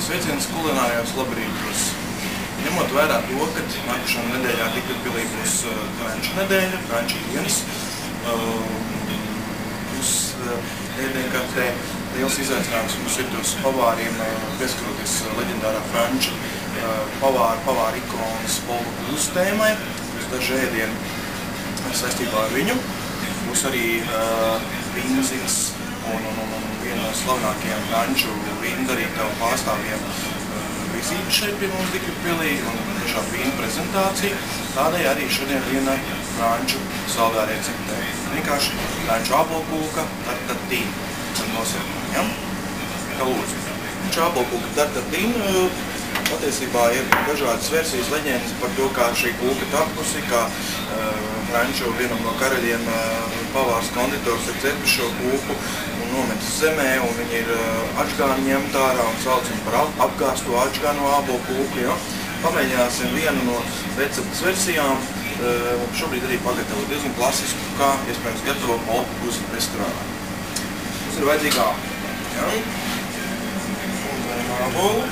Sveiciens kulinārijos labrītos. Ņemot vērā to, ka nākušā nedēļā Dikļupilī būs franču nedēļa, franču dienas, būs ēdienkartē liels izaicinājums mums ir tos pavāriem pieskaroties leģendārā franču pavāra ikonas Paul Bocuse tēmai. Būs daži ēdieni saistībā ar viņu. Būs arī vīnzins un viena no slavenākajiem franču vīndarītāju pārstāvjiem vizīte šeit pie mums Dikļupilī un tiešām vīna prezentācija. Tādēļ arī šodien viena franču saldā receptē. Vienkārši franču ābolkūka tartatīna. Tad nosaukumu, ja? Kā lūdzu. Franču ābolkūka tartatīna patiesībā ir dažādas versijas leģendas par to, kā šī kūka tapusi, kā franču vienam no karaļiem pavārs konditors ir cepis šo kūku un nometis zemē, un viņi ir atžgāni ņemt ārā un sauc viņu par apgāsto atžgāno ābolkūku. Ja? Pamēģināsim vienu no receptes versijām. Šobrīd arī pagatavo diezgan klasisku, kā iespējams gatavo Paul Bocuse restorānā. Mums ir vajadzīga ābola. Ja? Un ābolu.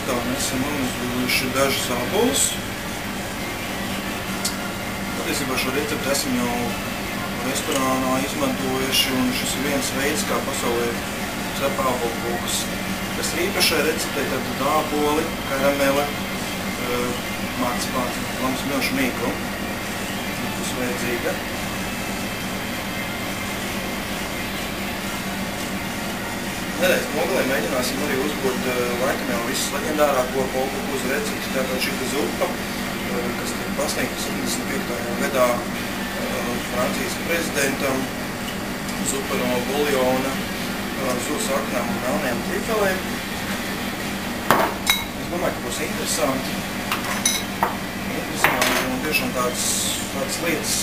Tā mēs esam nomazgājuši dažas ābolus. Patiesībā šo recepti esam jau restorānā izmantojuši, un šis ir viens veids, kā pasaulē cep ābolkūkas. Kas ir īpašai receptei, tad āboli, karamele, marcipāns, lams milšu mīklu. Tas vajadzīga. Nedēļas nogalē mēģināsim arī uzbūt laikam jau visas leģendārāko Paul Bocuse recepti, tātad šita zupa, kas tika pasniegta 75. gadā Francijas prezidentam, zupa no buljona, zūs aknām un melniem trifelēm. Es domāju, ka būs interesanti un tiešām tādas lietas,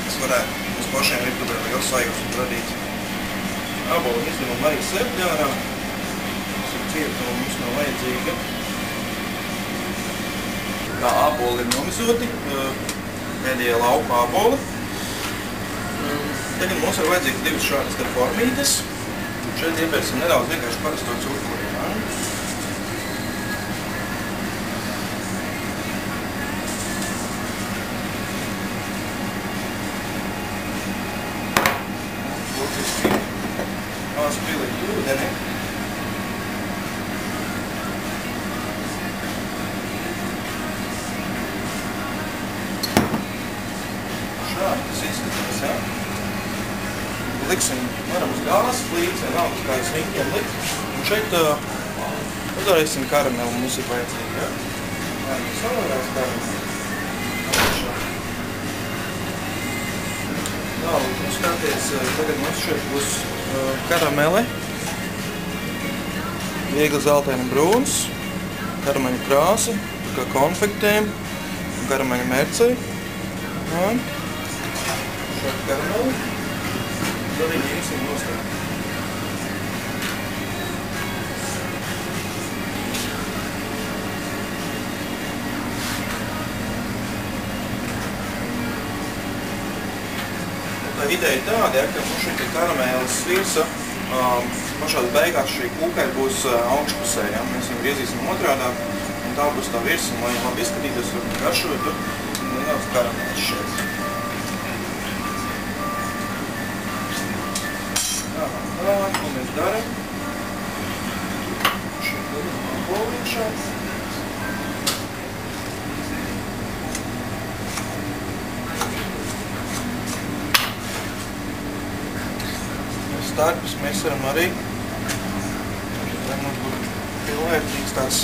kas varētu mums pašiem virtuvē liels sajūsmu radīt. Ābolu izņemam arī slept ārā. Tas ir cieta un mums nav vajadzīga. Tā āboli ir nomizoti, pēdējie lauku āboli. Tagad mums ir vajadzīgas divas šādas formītes. Šeit iepērsim nedaudz vienkārši parasto cukuru. Spīlīt ūdeni. Šādi tas izskatās, ja? Liksim, varam uz gāzes līdz, nav uz kādas riņķiem likt. Un šeit uzvarēsim karamelu, mums ir vajadzīga, ja? Varam savarās karamelu. Un skaties, tagad mums šeit būs karamele, viegli zeltaini brūns, karameļu krāsa, kā konfektēm un karameļu mercei. Šādi karameli, tad arī ņemsim nostāt. Tā ideja ir tāda, ka mums šī karamēles virsa pašās beigās šī kūkai būs augšpusē. Ja? Mēs viņu griezīsim otrādāk, un tā būs tā virsa, un lai labi izskatītos, varbūt garšotu, un nedaudz karamēles šeit. Tālāk, ko mēs daram? Šeit darām ābolu iekšā. Starpus mēs varam arī, lai mums būtu pilnvērtīgs tāds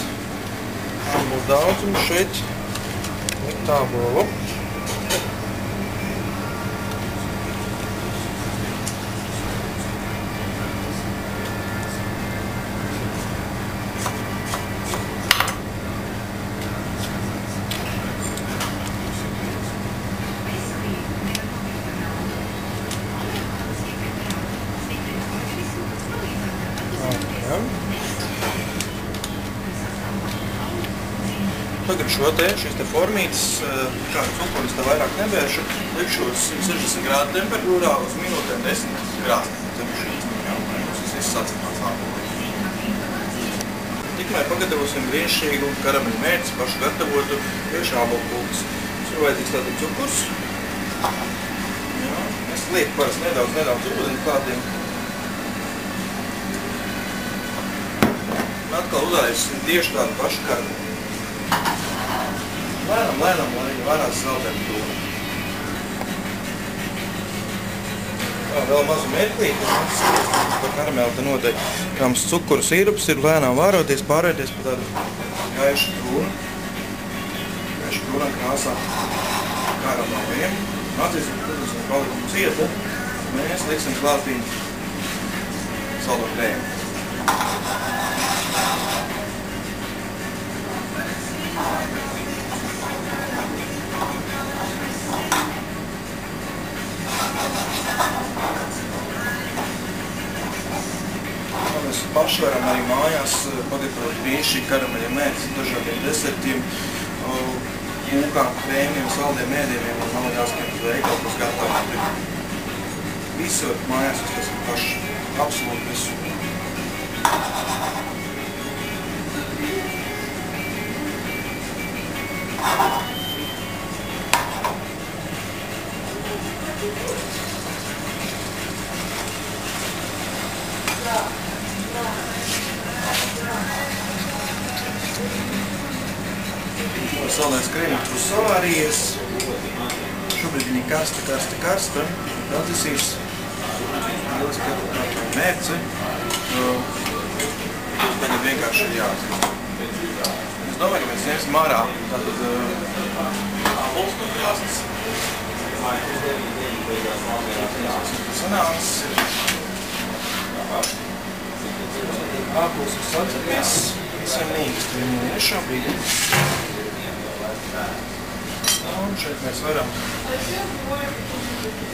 ābolu daudzums, šeit likt ābolu. tagad šīs te formītes, kā cukurus te vairāk nebēršu, likšu uz 160 grādu temperatūrā uz minūtēm 10 grāsnēm. Tas viss sacināts ābolī. Tikmēr pagatavosim brīnišķīgu karameļu mērci, pašu gatavotu tieši ābolu pulpas. Mums ir vajadzīgs tātad cukurs. Es lieku parasti nedaudz ūdeni klātiem. Un atkal uzāļasim tieši tādu pašu karameļu. Lēnām, lai viņa vairās zeltemtūra. Vēl mazu mirklīti, par karamelu te noteikti. Kā mums cukuru sīrups ir lēnām vāroties, pārēties pa tādu gaišu brūnu. Gaišu brūnā krāsā karameliem. Atzīsim, kad esam palikumu cieta, mēs liksim klātī saldo krēmu. Mēs paši varam arī mājās pagatavot brīnišķīgi karameļa mērķis dažādiem desertiem, kūkām, krēmiem, saldiem ēdieniem, un nav jāskrien uz veikalu, kas gatavot. Visu mājās tas ir paši, absolūti visu. Saldais krēmīts būs savārījies. Šobrīd viņi karsta. Atdzisīs. Lieliski atkārtot mērci. Tagad vienkārši ir jāatzīst. Es domāju, ka mēs ņemsim ārā tātad ābolus no krāsnes. Sanāks ir. Ābols ir sadzemies. Visiem nīkst viņi ir šobrīd. Un šeit mēs varam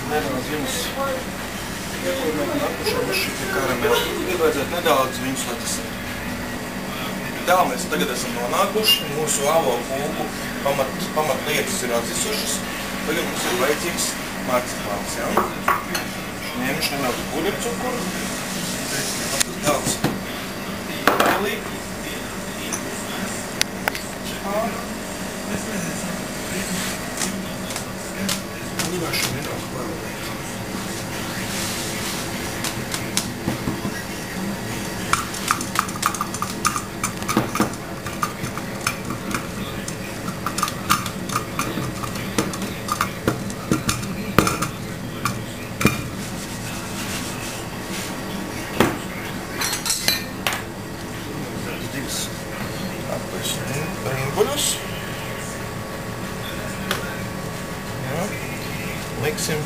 nedaudz viņus iekūrmēt un atpušam uz šī karameli. Tagad vajadzētu nedaudz viņus attasīt. Tā mēs tagad esam nonākuši. Mūsu ābolu pulpu pamatlietas ir atzisušas. Tagad mums ir vajadzīgs marcipāns. Ņemšu nedaudz guļurcukuru. Daudz vailīgi. Vienkārši nedaudz vailīgi. Divas apelsīnu rimbuļus. Liksim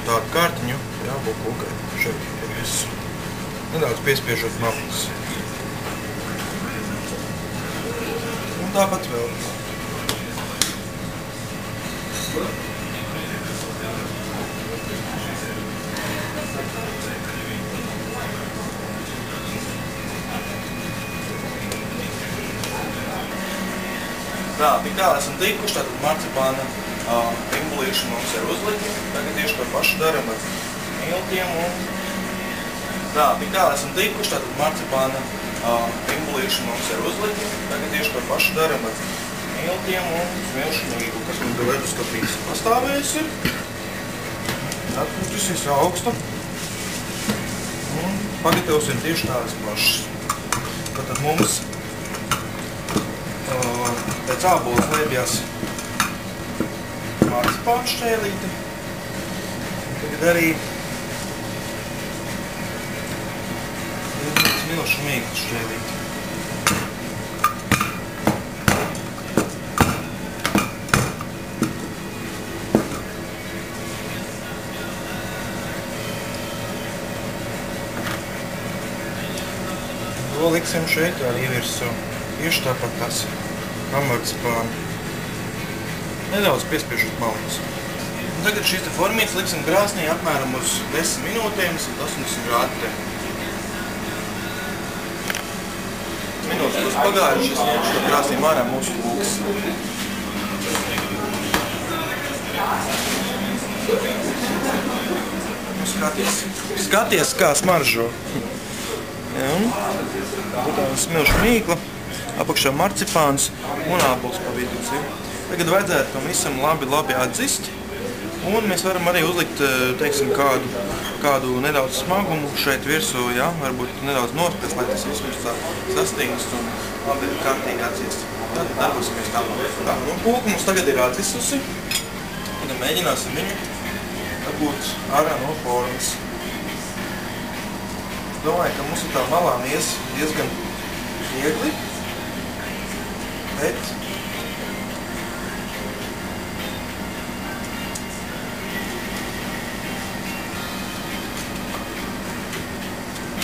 tādu kārtiņu, jābūt kūkai. Šeit ir viss. Nedaudz piespiežot maplus. Un tāpat vēl. Tā, tik tā esam tikuši, tātad marcipāna rimbulīši mums ir uzlikti. Tagad tieši to pašu daram ar miltiem un... Tā, tik tā esam tikuši, tātad marcipāna rimbulīši mums ir uzlikti. Tagad tieši to pašu daram ar miltiem un smilšu mīgu, kas mums leduskapīs pastāvējis ir. Atpūstīsies augstu. Un pagatavosim tieši tādas plašas. Tātad mums pēc ābolas lēbjās marcipāna šķēlīte. Tagad arī smilšu mīklu šķēlīte. To liksim šeit arī virsū. Tieši tāpat tas marcipānu. Nedaudz piespiežot malkus. Un tagad šīs te formītes liksim krāsnī apmēram uz 10 minūtēm, 180 grādu temperatūrā. Minūtes nedaudz pagājuši, es ņemšu to krāsnīm ārā mūsu lūks. Skaties, kā smaržo. Tā smilšu mīkla, apakšā marcipāns un ābols pa vidu. Tagad vajadzētu tam visam labi atdzist. Un mēs varam arī uzlikt, teiksim, kādu nedaudz smagumu šeit virsū, ja? Varbūt nedaudz nospēst, lai tas viss sastingst un labi kārtīgi atdzist. Tad darbosimies tālāk. Tā, nu pulka mums tagad ir atdzistusi. Tagad mēģināsim viņu dabūt ārā no formas. Es domāju, ka mums tā malām ies diezgan viegli, bet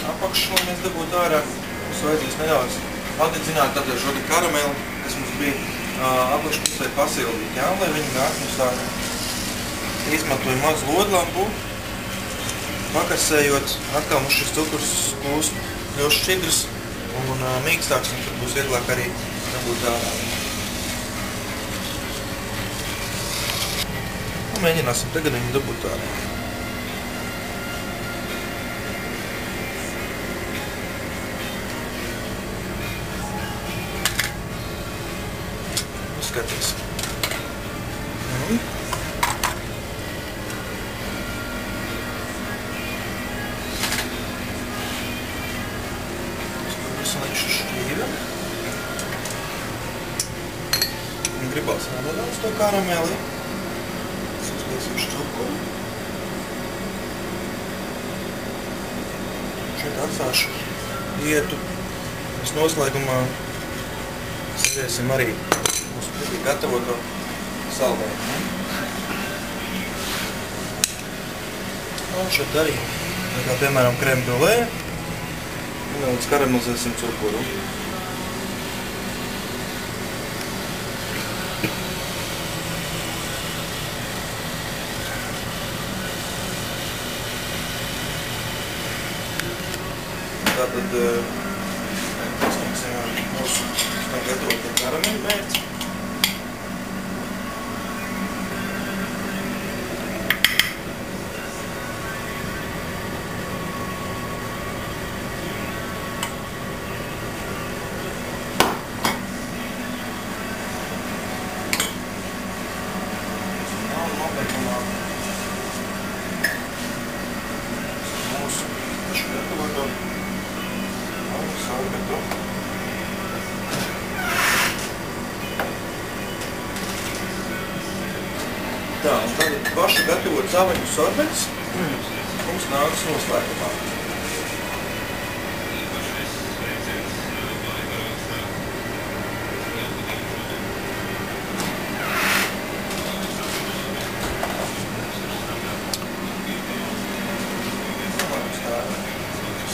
apakšu, lai mēs dabūtu ārā, mums vajadzēs nedaudz atdedzināt tātad šo karameli, kas mums bija apakšpusē pasildīt, jā, lai viņi nāk mums ārā. Izmantoju mazu lodlampu, pakasējot, atkal mums šis cukurs kļūst šķidrs un mīkstāks, un tad būs vieglāk arī dabūt ārā. Un mēģināsim tagad viņu dabūt ārā. Skaties. Salikšu šķīvi. Un gribās nedaudz to karameli. Es uzliesīšu cukuru. Šeit atstāšu vietu. Mēs noslēgumā servēsim arī mūsu gatavoto saldējumu. Un šeit arī, kā piemēram krème brûlée, nedaudz karamelizēsim cukuru. Tātad sniegsim mūsu gatavoto karameli mērci. Tā, un tagad paši gatavot saveņu sorbets mums nāks noslēgumā.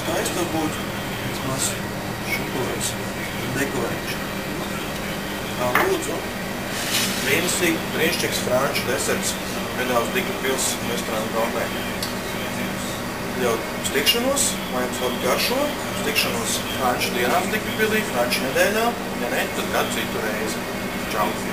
Skaisti būtu maz šokolādes dekorēšana. Tā lūdzu. Brīnišķīgs franču deserts nedaudz Digapils restorāna gaumē. Jau uz tikšanos, lai jums labi garšo, uz tikšanos franču dienās Digapilī, franču nedēļā, ja ne, tad kādu citu reizi. Čau!